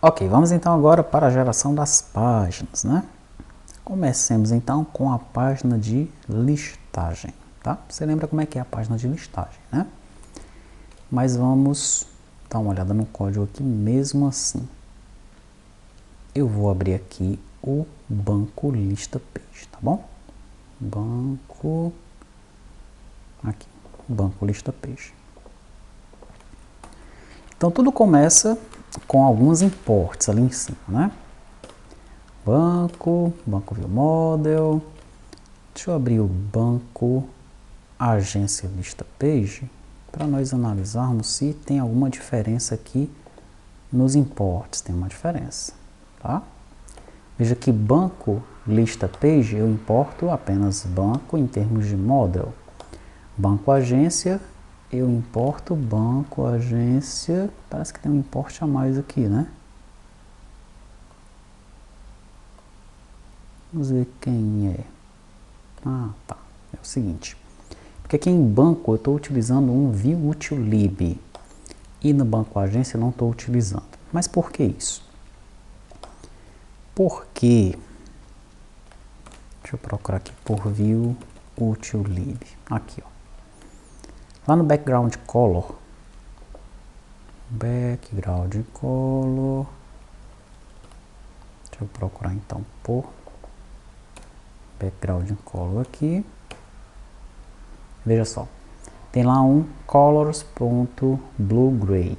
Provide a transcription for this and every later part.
Ok, vamos então agora para a geração das páginas, né? Comecemos então com a página de listagem, tá? Você lembra como é que é a página de listagem, né? Mas vamos dar uma olhada no código aqui mesmo assim. Eu vou abrir aqui o banco lista page, tá bom? Banco lista page. Então tudo começa com alguns imports ali em cima, né? Banco view model. Deixa eu abrir o banco agência lista page para nós analisarmos se tem alguma diferença aqui nos imports. Tem uma diferença, tá? Veja que banco lista page eu importo apenas banco em termos de model. Banco agência eu importo banco agência, parece que tem um import a mais aqui, né? Vamos ver quem é. Ah, tá. É o seguinte. Porque aqui em banco eu estou utilizando um view-util-lib. E no banco agência eu não estou utilizando. Mas por que isso? Porque... Deixa eu procurar aqui por view-util-lib. Aqui, ó. Lá no background color. Deixa eu procurar então por background color aqui. Veja só. Tem lá um colors.bluegray,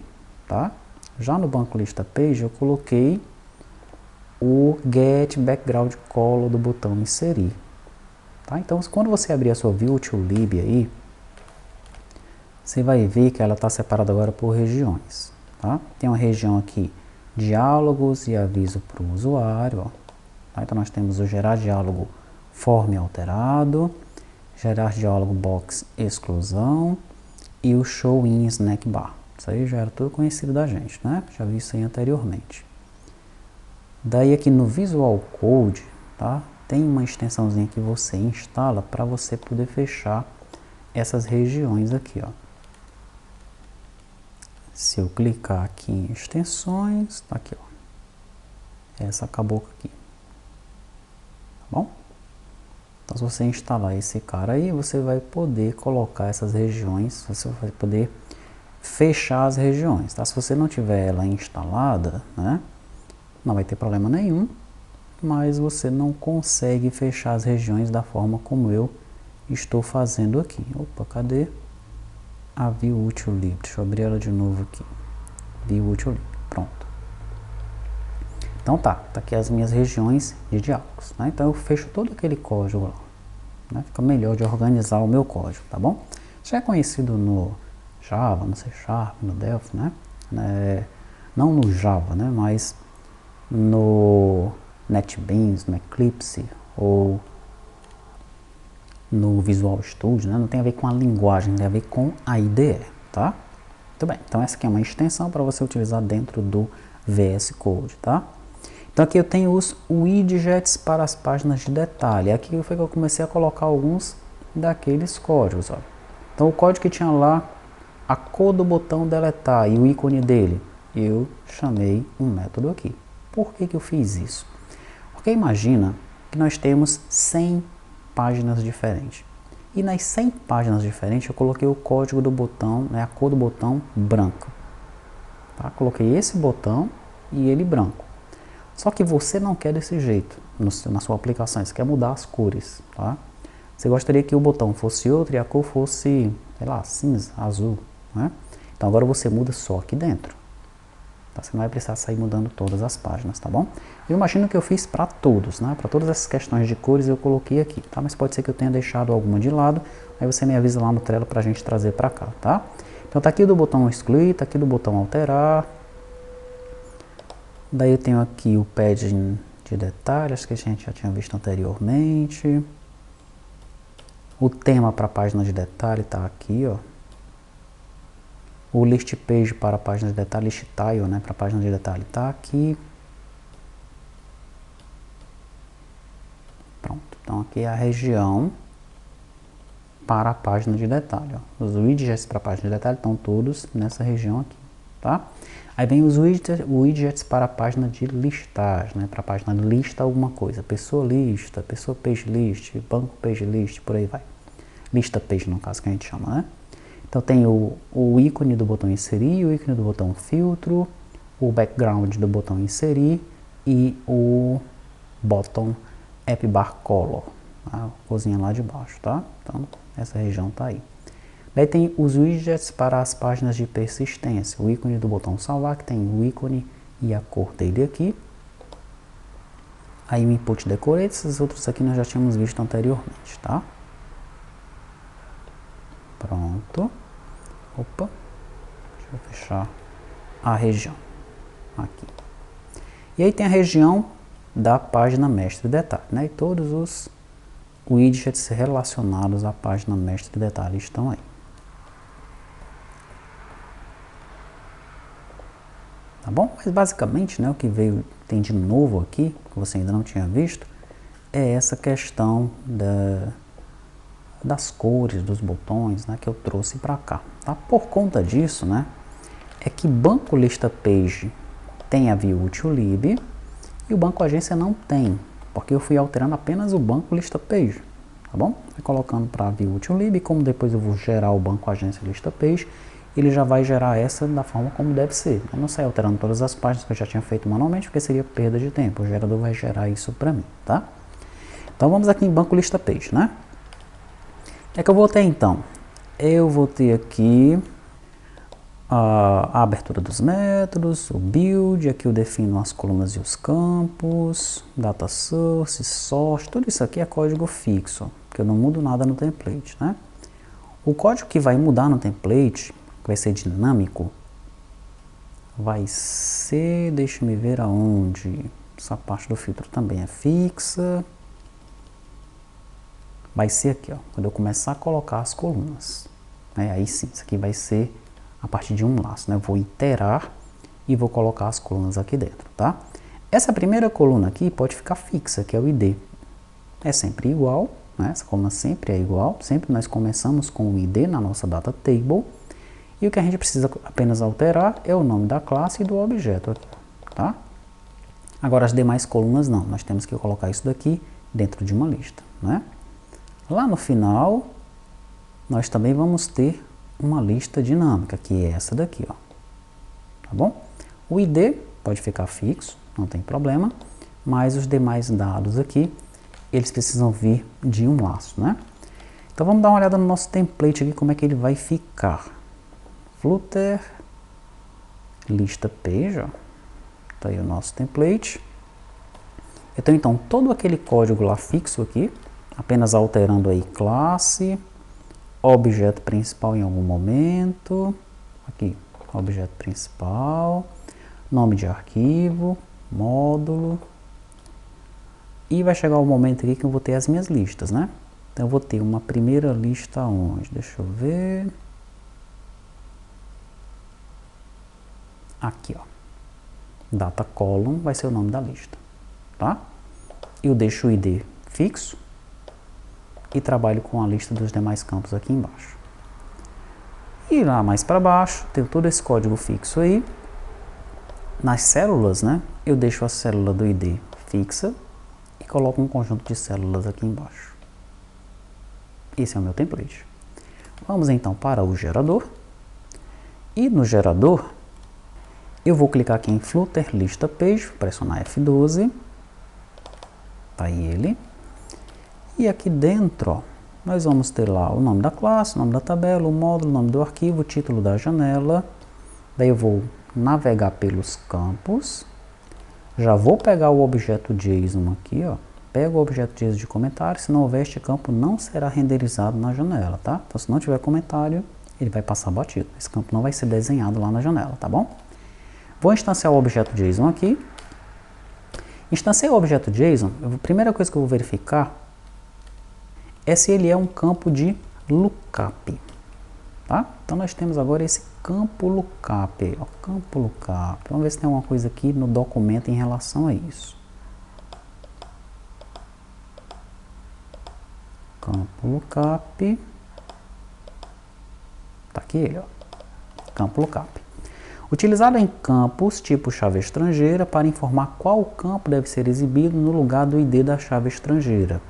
tá? Já no banco lista page eu coloquei o get background color do botão inserir, tá? Então quando você abrir a sua view-util-lib aí, você vai ver que ela está separada agora por regiões, tá? Tem uma região aqui, diálogos e aviso para o usuário, ó. Tá? Então nós temos o gerar diálogo form alterado, gerar diálogo box exclusão e o show in snack bar. Isso aí já era tudo conhecido da gente, né? Já vi isso aí anteriormente. Daí aqui no Visual Code, tá? Tem uma extensãozinha que você instala para você poder fechar essas regiões aqui, ó. Se eu clicar aqui em extensões, tá aqui, ó. Essa acabou aqui. Tá bom? Então se você instalar esse cara aí, você vai poder colocar essas regiões, você vai poder fechar as regiões, tá? Se você não tiver ela instalada, né, não vai ter problema nenhum, mas você não consegue fechar as regiões da forma como eu estou fazendo aqui. Opa, cadê a view-util-lib? Deixa eu abrir ela de novo aqui. View-util-lib, pronto. Então tá aqui as minhas regiões de diálogos, né? Então eu fecho todo aquele código lá, né? Fica melhor de organizar o meu código, tá bom? Isso é conhecido no Java, no C#, no Delphi, né? Não no Java, né? Mas no NetBeans, no Eclipse ou no Visual Studio, né? Não tem a ver com a linguagem, tem a ver com a IDE, tá? Muito bem, então essa aqui é uma extensão para você utilizar dentro do VS Code, tá? Então aqui eu tenho os widgets para as páginas de detalhe. Aqui foi que eu comecei a colocar alguns daqueles códigos, ó. Então o código que tinha lá a cor do botão deletar e o ícone dele, eu chamei um método aqui. Por que eu fiz isso? Porque imagina que nós temos 100 páginas diferentes. E nas 100 páginas diferentes eu coloquei o código do botão, né, a cor do botão branco. Tá? Coloquei esse botão e ele branco. Só que você não quer desse jeito na sua aplicação, você quer mudar as cores, tá? Você gostaria que o botão fosse outro e a cor fosse, sei lá, cinza, azul, né? Então agora você muda só aqui dentro. Tá? Você não vai precisar sair mudando todas as páginas, tá bom? Eu imagino que eu fiz para todos, né? Para todas essas questões de cores eu coloquei aqui, tá? Mas pode ser que eu tenha deixado alguma de lado, aí você me avisa lá no Trello para a gente trazer para cá, tá? Então tá aqui do botão excluir, tá aqui do botão alterar. Daí eu tenho aqui o padding de detalhes que a gente já tinha visto anteriormente. O tema para a página de detalhe está aqui, ó. O list page para a página de detalhe, list tile, né, para a página de detalhe está aqui. Pronto, então aqui é a região para a página de detalhe, ó. Os widgets para a página de detalhe estão todos nessa região aqui, tá? Aí vem os widgets para a página de listagem, né? Para a página de lista alguma coisa. Pessoa lista, pessoa page list, banco page list, por aí vai. Lista page no caso que a gente chama, né? Então tem o ícone do botão inserir, o ícone do botão filtro, o background do botão inserir e o bottom app bar color, a cozinha lá de baixo, tá? Então essa região tá aí. Daí tem os widgets para as páginas de persistência, o ícone do botão salvar, que tem o ícone e a cor dele aqui. Aí o input decorate, esses outros aqui nós já tínhamos visto anteriormente, tá? Pronto. Opa, deixa eu fechar a região aqui. E aí tem a região da página mestre detalhe, né? E todos os widgets relacionados à página mestre detalhe estão aí. Tá bom? Mas basicamente, né, o que tem de novo aqui, que você ainda não tinha visto, é essa questão das cores, dos botões, né, que eu trouxe para cá. Tá? Por conta disso, né, é que banco lista page tem a view util-lib e o banco agência não tem, porque eu fui alterando apenas o banco lista page. Tá bom? Vai colocando para view util-lib, como depois eu vou gerar o banco agência lista page, ele já vai gerar essa da forma como deve ser. Eu não saio alterando todas as páginas que eu já tinha feito manualmente, porque seria perda de tempo. O gerador vai gerar isso para mim, tá? Então vamos aqui em banco lista page, né? O que é que eu vou ter então? Eu vou ter aqui a abertura dos métodos, o build, aqui eu defino as colunas e os campos, data source, source, tudo isso aqui é código fixo, que eu não mudo nada no template, né? O código que vai mudar no template, que vai ser dinâmico, vai ser, deixa eu ver aonde, essa parte do filtro também é fixa, vai ser aqui, ó, quando eu começar a colocar as colunas, né? Aí sim, isso aqui vai ser a partir de um laço, né? Eu vou iterar e vou colocar as colunas aqui dentro, tá? Essa primeira coluna aqui pode ficar fixa, que é o ID, é sempre igual, né? Essa coluna sempre é igual, sempre nós começamos com o ID na nossa data table, e o que a gente precisa apenas alterar é o nome da classe e do objeto aqui, tá? Agora as demais colunas não, nós temos que colocar isso daqui dentro de uma lista, né? Lá no final, nós também vamos ter uma lista dinâmica, que é essa daqui, ó. Tá bom? O ID pode ficar fixo, não tem problema, mas os demais dados aqui, eles precisam vir de um laço, né? Então vamos dar uma olhada no nosso template aqui, como é que ele vai ficar. Flutter, lista page, ó. Tá aí o nosso template. Eu tenho então todo aquele código lá fixo aqui, apenas alterando aí classe, objeto principal em algum momento, aqui, objeto principal, nome de arquivo, módulo, e vai chegar o momento aqui que eu vou ter as minhas listas, né? Então eu vou ter uma primeira lista onde? Deixa eu ver. Aqui, ó. Data column vai ser o nome da lista, tá? Eu deixo o ID fixo e trabalho com a lista dos demais campos aqui embaixo. E lá mais para baixo, tenho todo esse código fixo aí. Nas células, né, eu deixo a célula do ID fixa e coloco um conjunto de células aqui embaixo. Esse é o meu template. Vamos então para o gerador. E no gerador, eu vou clicar aqui em Flutter Lista Page, pressionar F12. Tá aí ele. E aqui dentro, ó, nós vamos ter lá o nome da classe, o nome da tabela, o módulo, o nome do arquivo, o título da janela. Daí eu vou navegar pelos campos. Já vou pegar o objeto JSON aqui, ó. Pego o objeto JSON de comentário. Se não houver este campo, não será renderizado na janela, tá? Então, se não tiver comentário, ele vai passar batido. Esse campo não vai ser desenhado lá na janela, tá bom? Vou instanciar o objeto JSON aqui. Instanciei o objeto JSON, a primeira coisa que eu vou verificar é se ele é um campo de lookup, tá? Então nós temos agora esse campo lookup, ó, campo lookup. Vamos ver se tem alguma coisa aqui no documento em relação a isso. Campo lookup, tá aqui ele, ó, campo lookup. Utilizado em campos tipo chave estrangeira para informar qual campo deve ser exibido no lugar do ID da chave estrangeira.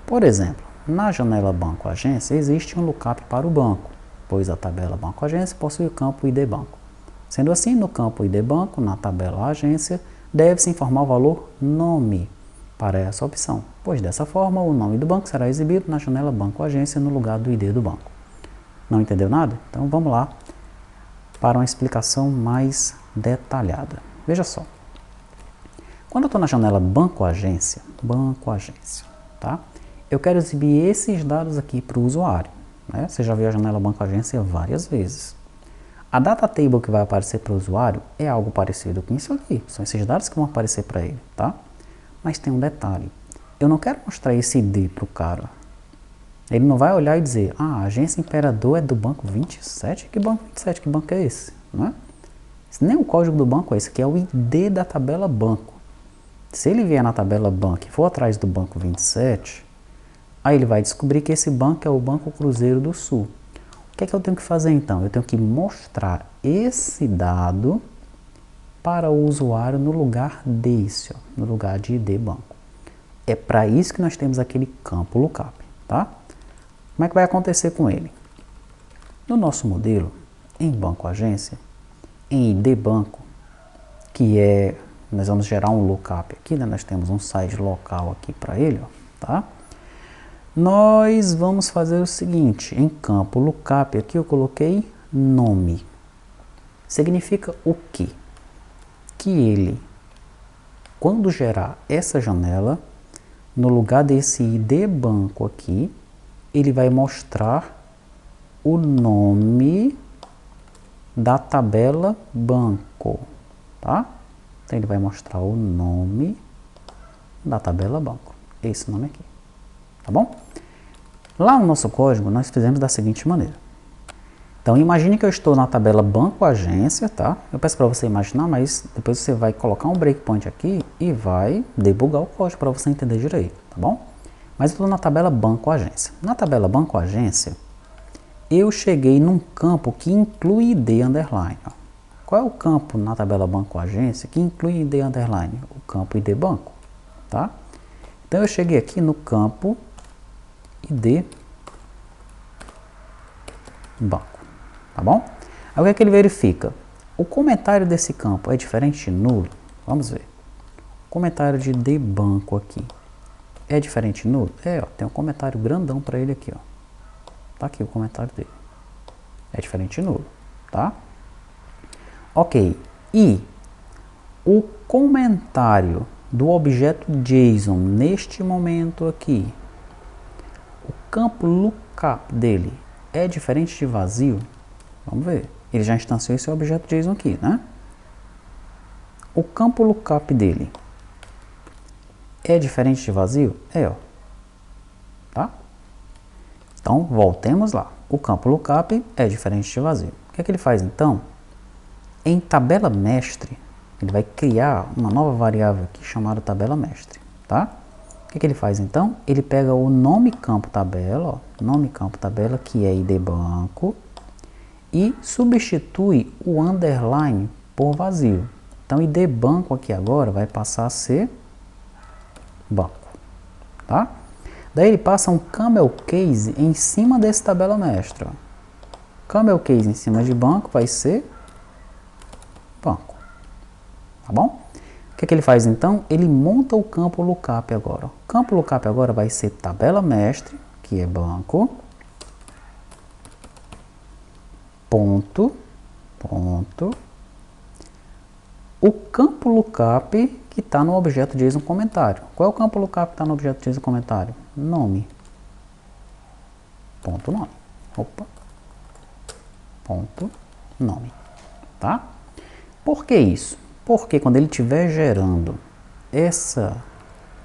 Por exemplo, na janela Banco Agência existe um lookup para o banco, pois a tabela Banco Agência possui o campo ID Banco. Sendo assim, no campo ID Banco, na tabela Agência, deve-se informar o valor nome para essa opção, pois dessa forma o nome do banco será exibido na janela Banco Agência no lugar do ID do banco. Não entendeu nada? Então vamos lá para uma explicação mais detalhada. Veja só. Quando eu estou na janela Banco Agência, tá? Eu quero exibir esses dados aqui para o usuário. Né? Você já viu a janela Banco Agência várias vezes. A data table que vai aparecer para o usuário é algo parecido com isso aqui. São esses dados que vão aparecer para ele, tá? Mas tem um detalhe. Eu não quero mostrar esse ID para o cara. Ele não vai olhar e dizer, a agência Imperador é do banco 27? Que banco 27? Que banco é esse? Não é? Nem o código do banco é esse, que é o ID da tabela banco. Se ele vier na tabela banco e for atrás do banco 27, aí ele vai descobrir que esse banco é o Banco Cruzeiro do Sul. O que é que eu tenho que fazer então? Eu tenho que mostrar esse dado para o usuário no lugar desse, ó, no lugar de ID banco. É para isso que nós temos aquele campo lookup, tá? Como é que vai acontecer com ele? No nosso modelo, em Banco Agência, em ID Banco, que é, nós vamos gerar um lookup aqui, né? Nós temos um site local aqui para ele, ó, tá? Nós vamos fazer o seguinte, em campo lookup aqui eu coloquei nome. Significa o quê? Que ele, quando gerar essa janela, no lugar desse ID banco aqui, ele vai mostrar o nome da tabela banco, tá? Então ele vai mostrar o nome da tabela banco, esse nome aqui, tá bom? Lá no nosso código nós fizemos da seguinte maneira. Então imagine que eu estou na tabela Banco Agência, tá? Eu peço para você imaginar, mas depois você vai colocar um breakpoint aqui e vai debugar o código para você entender direito, tá bom? Mas eu estou na tabela Banco Agência. Na tabela Banco Agência, eu cheguei num campo que inclui ID underline. Ó. Qual é o campo na tabela Banco Agência que inclui ID underline? O campo ID Banco, tá? Então eu cheguei aqui no campo ID Banco, tá bom? Aí o que é que ele verifica? O comentário desse campo é diferente de nulo? Vamos ver. O comentário de ID Banco aqui. É diferente de nulo? É, ó, tem um comentário grandão para ele aqui, ó. Tá aqui o comentário dele. É diferente de nulo, tá? Ok. E o comentário do objeto JSON neste momento aqui, o campo lookup dele é diferente de vazio? Vamos ver. Ele já instanciou esse objeto JSON aqui, né? O campo lookup dele é diferente de vazio? É, ó. Tá? Então, voltemos lá. O campo lookup é diferente de vazio. O que é que ele faz, então? Em tabela mestre, ele vai criar uma nova variável aqui chamada tabela mestre, tá? O que é que ele faz, então? Ele pega o nome campo tabela, ó, nome campo tabela, que é ID banco, e substitui o underline por vazio. Então, ID banco aqui agora vai passar a ser banco, tá? Daí ele passa um camel case em cima desse tabela mestre. Ó. Camel case em cima de banco vai ser banco, tá bom? O que é que ele faz então? Ele monta o campo lookup agora. O campo lookup agora vai ser tabela mestre, que é banco, ponto, o campo lookup que está no objeto JSON comentário. Qual é o campo lookup que está no objeto JSON comentário? Nome. Ponto nome. Opa. Ponto nome. Tá? Por que isso? Porque quando ele estiver gerando essa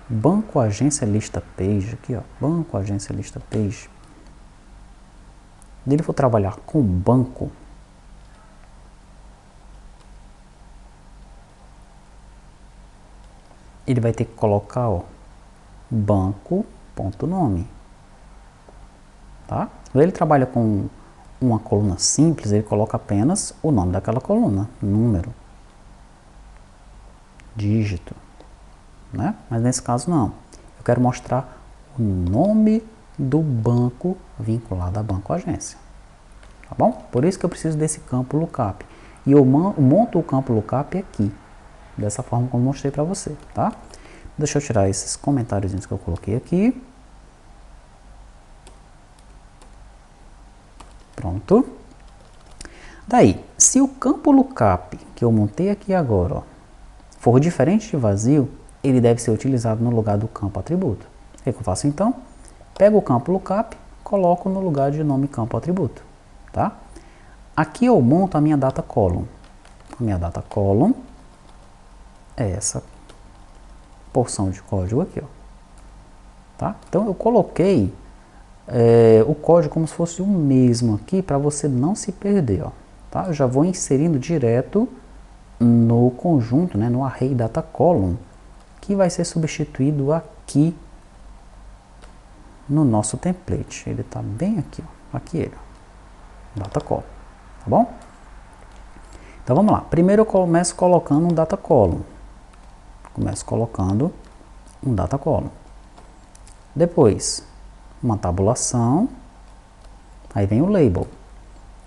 banco agência lista page aqui, ó, banco agência lista page, quando ele for trabalhar com banco, ele vai ter que colocar, ó, banco.nome, tá? Quando ele trabalha com uma coluna simples, ele coloca apenas o nome daquela coluna, número, dígito, né? Mas nesse caso não. Eu quero mostrar o nome do banco vinculado à banco agência. Tá bom? Por isso que eu preciso desse campo lookup. E eu monto o campo lookup aqui, dessa forma como eu mostrei para você, tá? Deixa eu tirar esses comentários que eu coloquei aqui. Pronto. Daí, se o campo lookup que eu montei aqui agora, ó, for diferente de vazio, ele deve ser utilizado no lugar do campo atributo. O que eu faço então? Pego o campo lookup, coloco no lugar de nome campo atributo, tá? Aqui eu monto a minha data column. A minha data column é essa porção de código aqui, ó. Tá? Então eu coloquei o código como se fosse o mesmo aqui para você não se perder, ó. Tá? Eu já vou inserindo direto no conjunto, né, no array data column, que vai ser substituído aqui no nosso template. Ele está bem aqui, ó. Aqui ele, ó. Data column, tá bom? Então vamos lá. Primeiro eu começo colocando um data column. Começo colocando um data column. Depois, uma tabulação. Aí vem o label.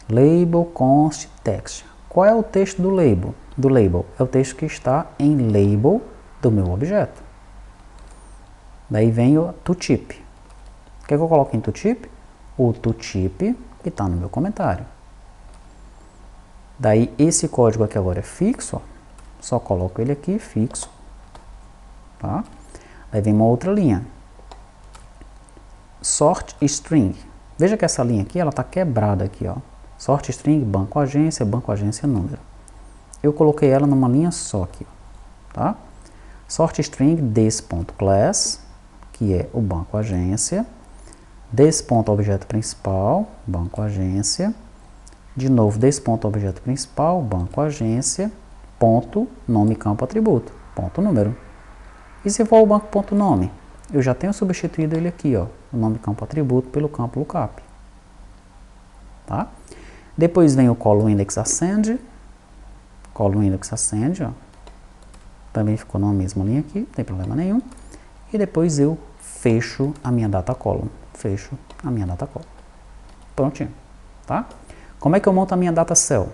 Label const text. Qual é o texto do label? É o texto que está em label do meu objeto. Daí vem o toType. O que eu coloco em toType? O toType que está no meu comentário. Daí esse código aqui agora é fixo, ó. Só coloco ele aqui fixo, tá? Aí vem uma outra linha. Sort string. Veja que essa linha aqui, ela está quebrada aqui, ó. Sort string, banco agência, número. Eu coloquei ela numa linha só aqui, tá? Sort string this.class, que é o banco agência. This.objeto principal, banco agência. De novo, this.objeto principal, banco agência, ponto, nome campo atributo, ponto número. E se for o banco ponto nome? Eu já tenho substituído ele aqui, ó, o nome campo atributo pelo campo lookup. Tá? Depois vem o column index ascend, ó. Também ficou na mesma linha aqui, não tem problema nenhum. E depois eu fecho a minha data column, Prontinho, tá? Como é que eu monto a minha data cell?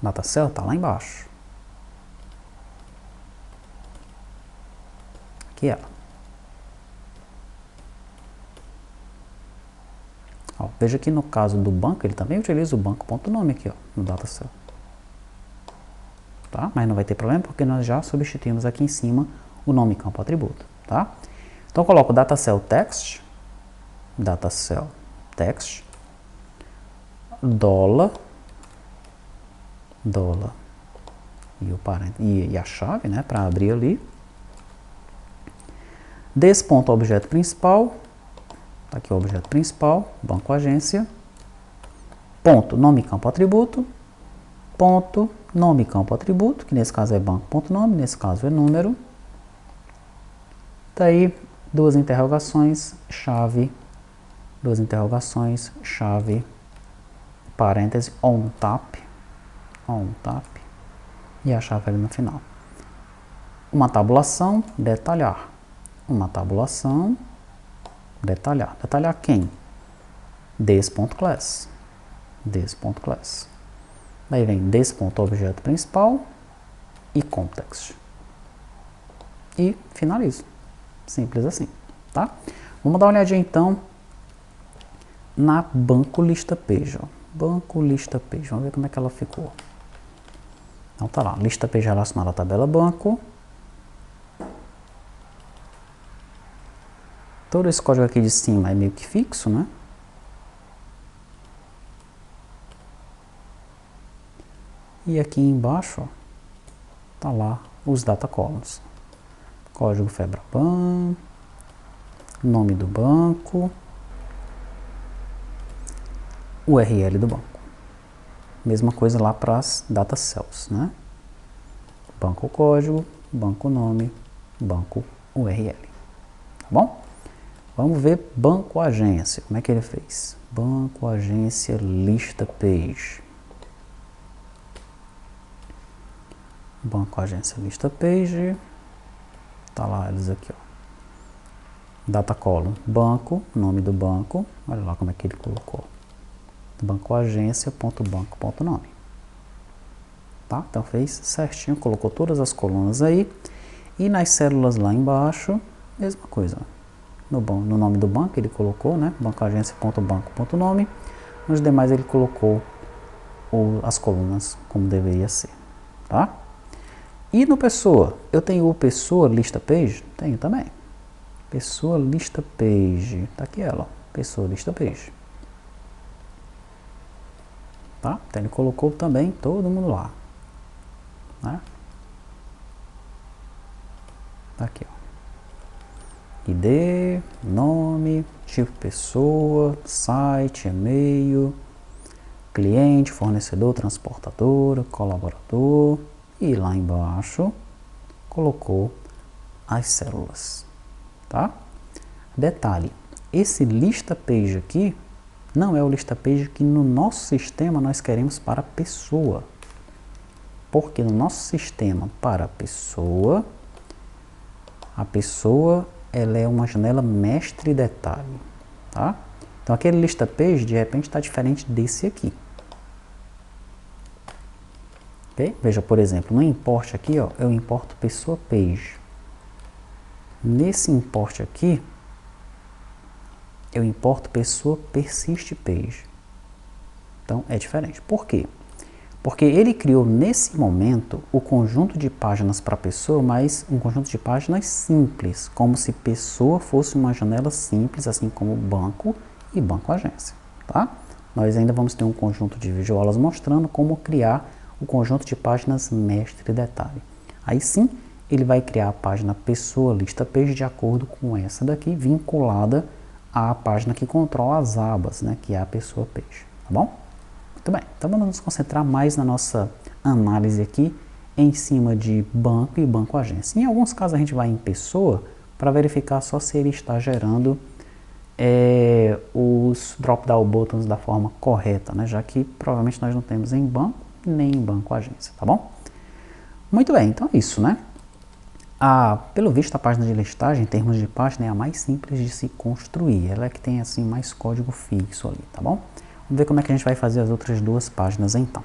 Data cell está lá embaixo. Aqui ela. Ó, veja que no caso do banco, ele também utiliza o banco.nome aqui, ó, no data cell. Tá? Mas não vai ter problema porque nós já substituímos aqui em cima o nome campo atributo, tá? Então eu coloco data cell text, dólar e o parênteses e a chave, né, para abrir ali. This.objeto principal, tá aqui o objeto principal, banco agência, ponto nome campo atributo, ponto nome campo atributo, que nesse caso é banco.nome, nesse caso é número. Daí duas interrogações, chave, parêntese, on tap, e a chave ali no final. Uma tabulação, detalhar. Detalhar quem? This.class. Daí vem this.objeto principal e context. E finalizo. Simples assim, tá? Vamos dar uma olhadinha então na banco lista page, ó. Vamos ver como é que ela ficou. Então tá lá, lista page relacionada à tabela banco. Todo esse código aqui de cima é meio que fixo, né? E aqui embaixo, ó, tá lá os data columns. Código Febraban, nome do banco, URL do banco. Mesma coisa lá para as data cells, né? Banco código, banco nome, banco URL. Tá bom? Vamos ver banco agência. Como é que ele fez? Banco agência lista page. Banco agência lista page. Tá lá eles aqui, ó. Data column banco, nome do banco. Olha lá como é que ele colocou. Banco agência.banco.nome. Tá? Então fez certinho, colocou todas as colunas aí. E nas células lá embaixo, mesma coisa. No nome do banco ele colocou, né? Bancoagência.banco.nome. Nos demais ele colocou as colunas como deveria ser, tá? E no pessoa, eu tenho o pessoa lista page? Tenho também. Pessoa lista page, tá aqui ela, ó. Pessoa lista page. Tá? Então ele colocou também todo mundo lá, né? Tá aqui, ó. ID, nome, tipo pessoa, site, e-mail, cliente, fornecedor, transportadora, colaborador, e lá embaixo colocou as células, tá? Detalhe, esse lista page aqui não é o lista page que no nosso sistema nós queremos para pessoa, porque no nosso sistema para pessoa, a pessoa ela é uma janela mestre detalhe, tá? Então aquele lista page de repente está diferente desse aqui. Okay? Veja, por exemplo, no import aqui, ó, eu importo pessoa page. Nesse import aqui, eu importo pessoa persist page. Então é diferente. Por quê? Porque ele criou nesse momento o conjunto de páginas para pessoa, mas um conjunto de páginas simples, como se pessoa fosse uma janela simples, assim como banco e banco agência, tá? Nós ainda vamos ter um conjunto de videoaulas mostrando como criar o conjunto de páginas mestre detalhe. Aí sim, ele vai criar a página pessoa lista page de acordo com essa daqui, vinculada à página que controla as abas, né, que é a pessoa page, tá bom? Muito bem, então vamos nos concentrar mais na nossa análise aqui em cima de banco e banco agência. Em alguns casos a gente vai em pessoa para verificar só se ele está gerando os drop-down buttons da forma correta, né? Já que provavelmente nós não temos em banco nem em banco agência, tá bom? Muito bem, então é isso, né? Pelo visto a página de listagem em termos de página é a mais simples de se construir, ela é que tem assim mais código fixo ali, tá bom? Vamos ver como é que a gente vai fazer as outras duas páginas então.